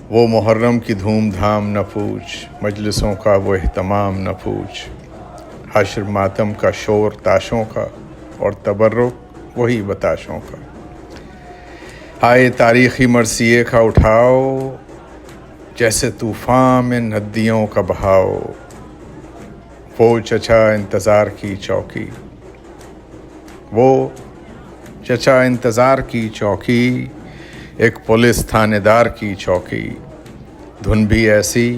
वो मुहर्रम की धूम-धाम न पूछ, मजलिसों का वो एहतमाम न पूछ। हश्र मातम का शोर ताशों का और तबर्रुक वही बताशों का। आए तारीख़ी मरसिये का उठाओ, जैसे तूफ़ान में नदियों का बहाव। वो चचा इंतज़ार की चौकी, वो चचा इंतज़ार की चौकी, एक पुलिस थानेदार की चौकी। धुन भी ऐसी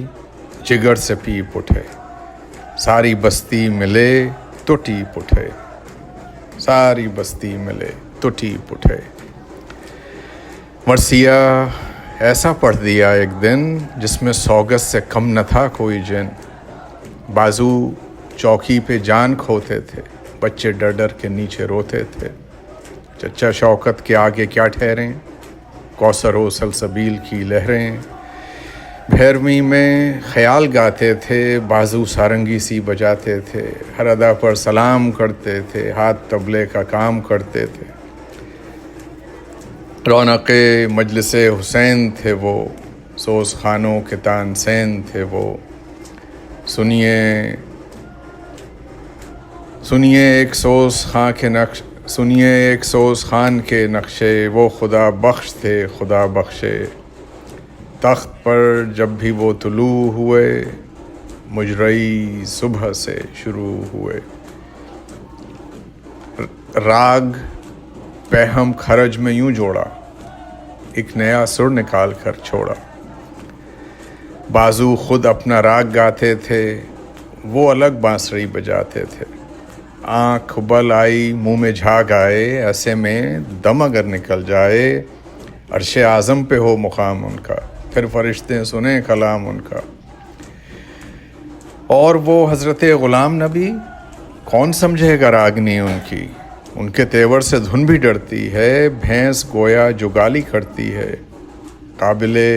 जिगर से पीप उठे, सारी बस्ती मिले तो टीप उठे, सारी बस्ती मिले तो टीप उठे। मरसिया ऐसा पढ़ दिया एक दिन, जिसमें सौगत से कम न था कोई जिन। बाजू चौकी पे जान खोते थे, बच्चे डर डर के नीचे रोते थे। चचा शौकत के आगे क्या ठहरें, कौसर व सलसबील की लहरें। भैरवी में ख्याल गाते थे, बाजू सारंगी सी बजाते थे। हर अदा पर सलाम करते थे, हाथ तबले का काम करते थे। रौनक़े मजलिसे हुसैन थे वो, सोस खानों के तानसेन थे वो। सुनिए सुनिए एक सोस खां के नक्श सुनिए एक सोस खान के नक्शे, वो खुदा बख्श थे खुदा बख्शे। तख्त पर जब भी वो तुलू हुए, मुजरई सुबह से शुरू हुए। राग पैहम खरज में यूं जोड़ा, एक नया सुर निकाल कर छोड़ा। बाजू खुद अपना राग गाते थे, वो अलग बांसुरी बजाते थे। आँख उबल आई मुंह में झाग आए, ऐसे में दम अगर निकल जाए। अर्शे आज़म पे हो मुकाम उनका, फिर फरिश्ते सुने कलाम उनका। और वो हज़रत ग़ुलाम नबी, कौन समझेगा रागनी उनकी। उनके तेवर से धुन भी डरती है, भैंस गोया जुगाली करती है। काबिले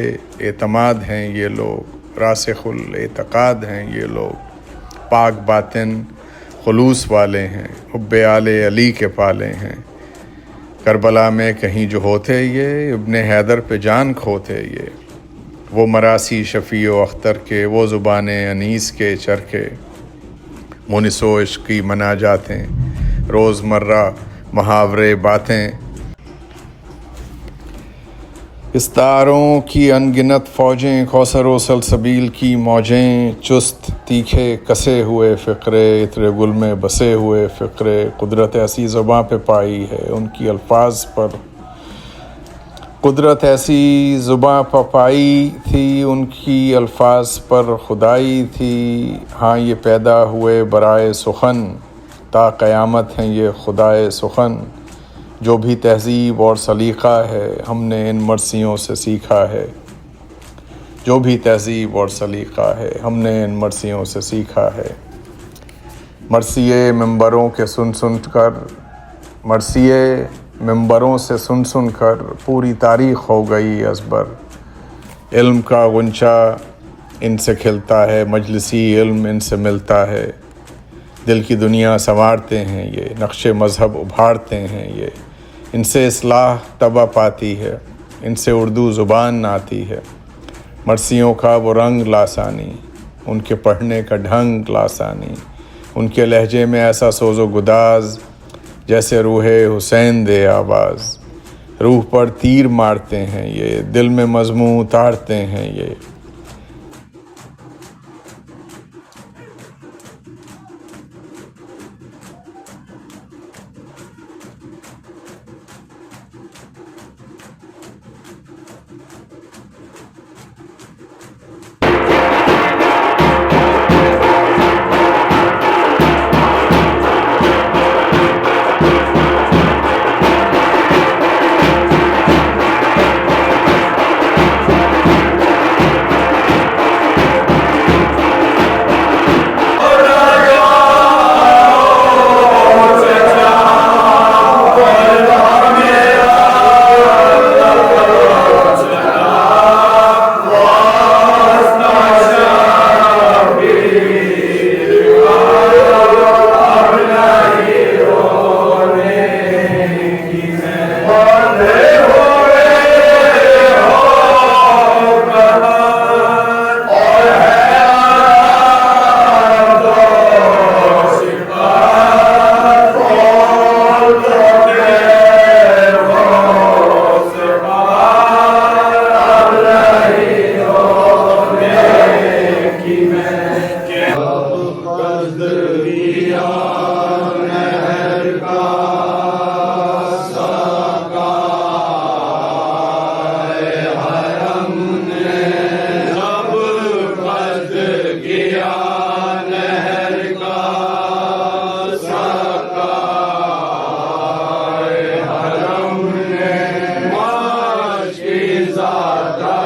एतमाद हैं ये लोग, रासिखुल एतकाद हैं ये लोग। पाक बातिन खुलूस वाले हैं, हुब्बे आले अली के पाले हैं। करबला में कहीं जो होते ये, इब्ने हैदर पे जान खोते ये। वो मरासी शफ़ी व अख्तर के, वो ज़ुबाने अनीस के चरखे। मुनिसो इश्क़ की मना जातें, रोज़मर्रा मुहावरे बातें। इस्तारों की अनगिनत फ़ौजें, कौसर व सलसबील की मौजें। चुस्त तीखे कसे हुए फ़िक्रे, इत्रे गुल में बसे हुए फ़िक्रे। कुदरत ऐसी ज़ुबां पे पाई है उनकी अल्फाज पर, कुदरत ऐसी ज़ुबां पर पाई थी उनकी अल्फाज पर खुदाई थी। हाँ ये पैदा हुए बराए सुखन, ता क़यामत हैं ये खुदाए सुखन। जो भी तहज़ीब और सलीक़ा है, हमने इन मरसियों से सीखा है। जो भी तहज़ीब और सलीक़ा है, हमने इन मरसियों से सीखा है। मरसिये मिंबरों के सुन सुन कर, मरसिये मिंबरों से सुन सुन कर, पूरी तारीख़ हो गई अज़बर। इल्म का गुंचा इनसे खिलता है, मजलिसी इल्म इनसे मिलता है। दिल की दुनिया संवारते हैं ये, नक्शे मज़हब उभारते हैं ये। इनसे इस्लाह तबा पाती है, इनसे उर्दू ज़ुबान आती है। मरसियों का वो रंग लासानी, उनके पढ़ने का ढंग लासानी। उनके लहजे में ऐसा सोज़ो गुदाज, जैसे रूहे हुसैन दे आवाज़। रूह पर तीर मारते हैं ये, दिल में मज़मू उतारते हैं ये। उस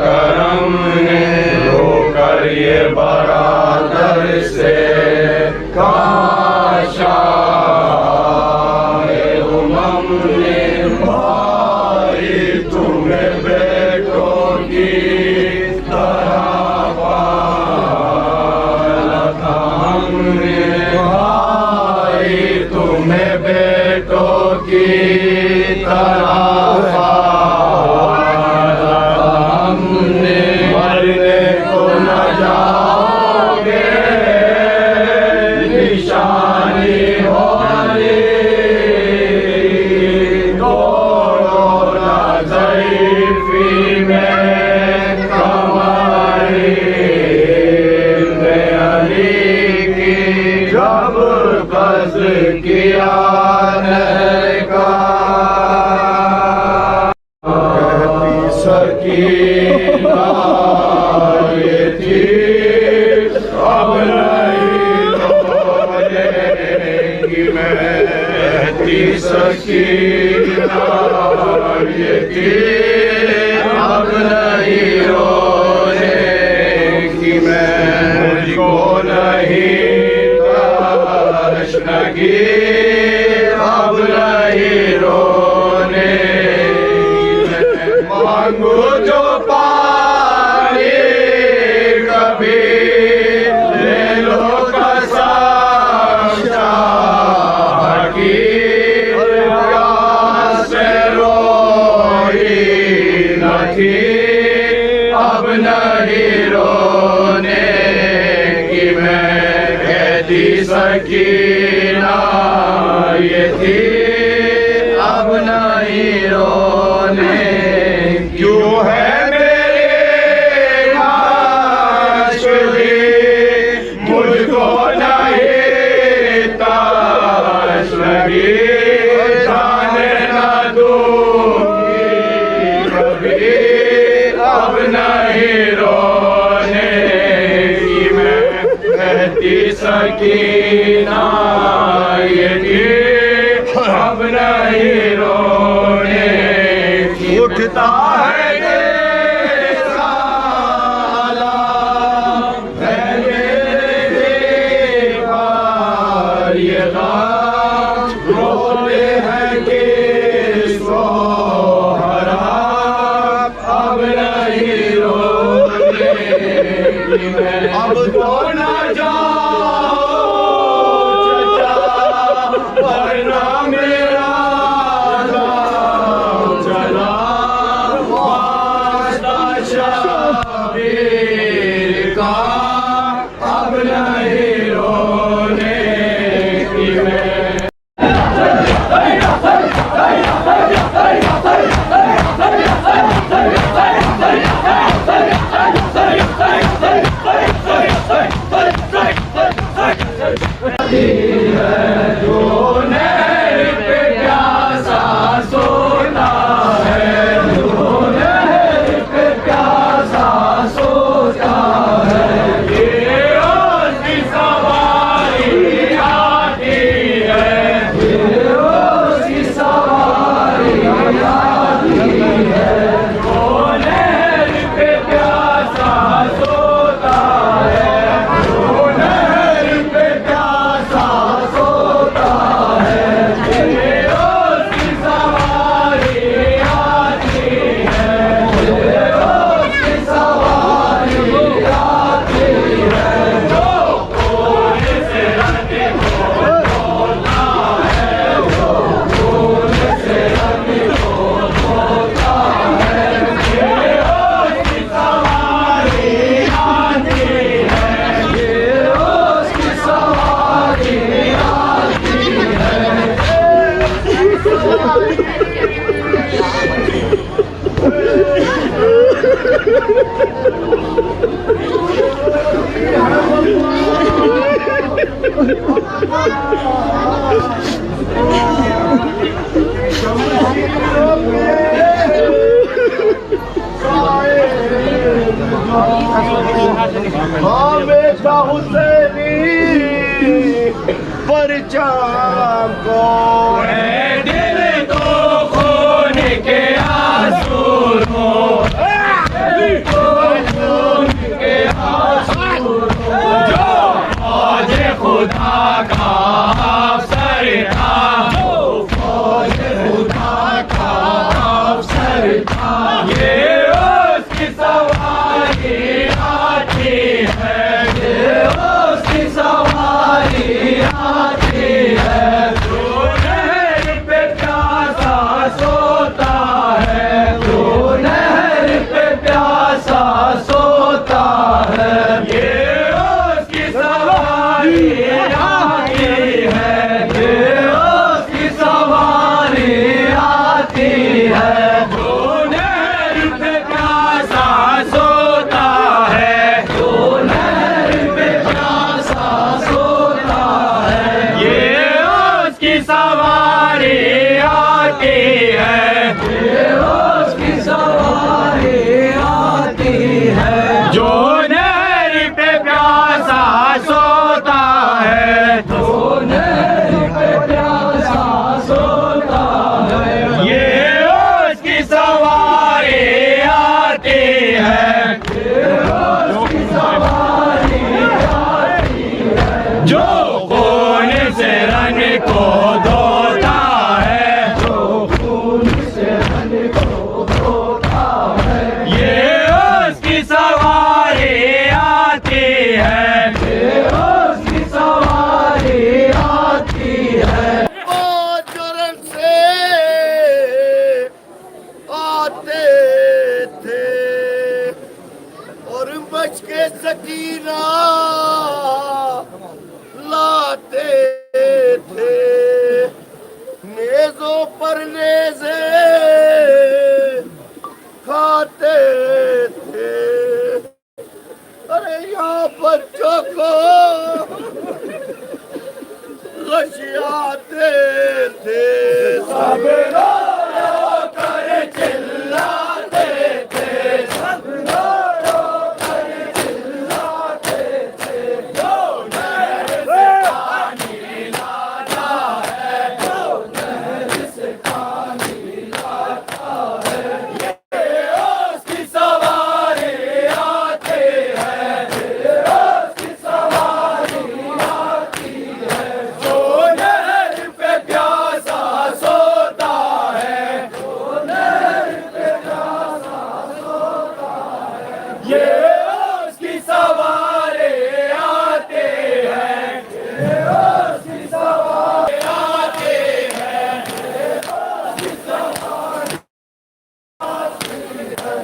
आग से काशाए उमम ने भाई तुम्हें बेटों की तरह पाला था हमने भाई तुम्हें बेटों की तरह किया का कहती सकीना ये थी अब नहीं रोएंगी मैं कहती सकीना ये थी अब नहीं रोएंगी मैं मुझको नहीं लगी अब नहीं रोने मांगू जो पानी कभी ले लो कसम की प्यास से रोई न थी अब नहीं रोने की मैं कहती सकी ये थी अब नहीं रोने क्यों है मेरे आशिकी मुझको नहीं ताश लगी जाने न दूंगी कभी अब नहीं रोने की मैं कहती सकीना ये अब नहीं रोने उठता है साला ये रोते हैं किसको हरा अब नहीं रोने अब तो न हमेशा हुसैनी परचम को दिल तो खून के आंसू खून के आंसू जो बच के सकीना लाते थे, नेजों पर नेज़े खाते थे। अरे यहाँ बच्चों को लशियाते थे, सब रो कर चिल्लाते थे, सब रो कर चिल्लाते थे। जो नहर से पानी लाता है, जो नहर से पानी लाता है, ये उसकी सवारी आते हैं, ये उसकी सवारी आती है। जो नहर पे प्यासा सोता है, जो नहर पे प्यासा सोता है, ये उसकी सवारी आते हैं, ये उसकी सवारी आते हैं, ये उसकी सवारी आती है।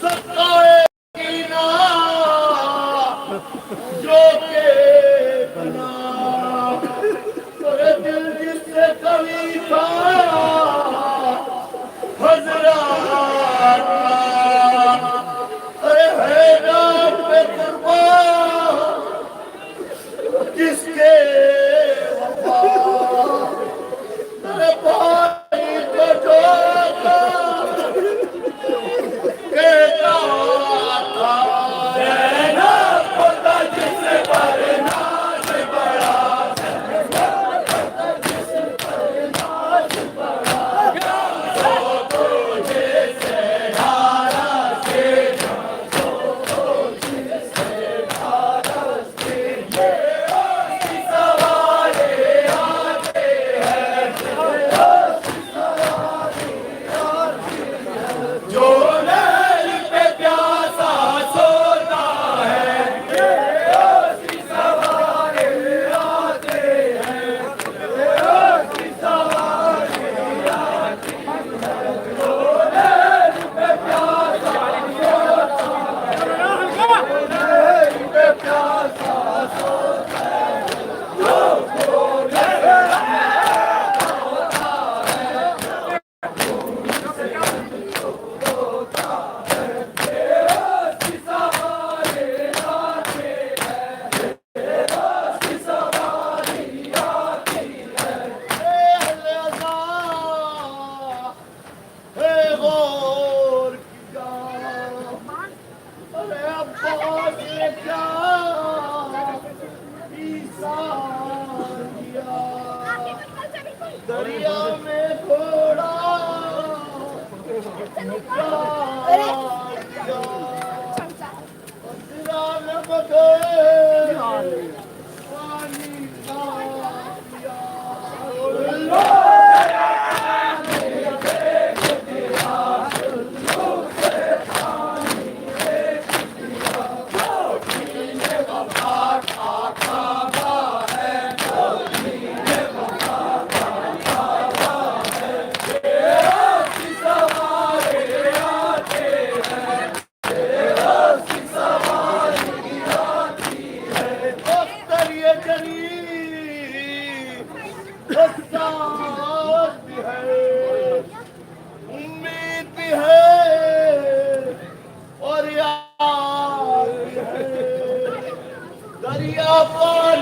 सताए कीना जो के बना, तेरे दिल जिससे कभी था हजरात, अरे हैरान पे कुर्बान किसके वफा, अरे भाई को जोता कहता था, रहना खुदा जिस पर नाज बड़ा, नाज बड़ा, जो तुझे से हारा से, जो तुझे से हारा से, ये उसकी सवारी आते हैं, ये उसकी सवारी आती है। जो नहर पे प्यासा सोता है, ये उसकी सवारी आते हैं, ये उसकी सवारी आती है। जो नहर पे प्यासा सोता है, जो नहर पे प्यासा सोता है, जो उसकी सवारी आते हैं, ये उसकी सवारी आती है। अहले अज़ा है गौर किया, अरे अब्बास ने क्या ईसान किया, दरिया में घोड़ा क्या किया, दरिया में बगैर पानी का किया। उम्मीद भी है और याद भी है, दरिया पर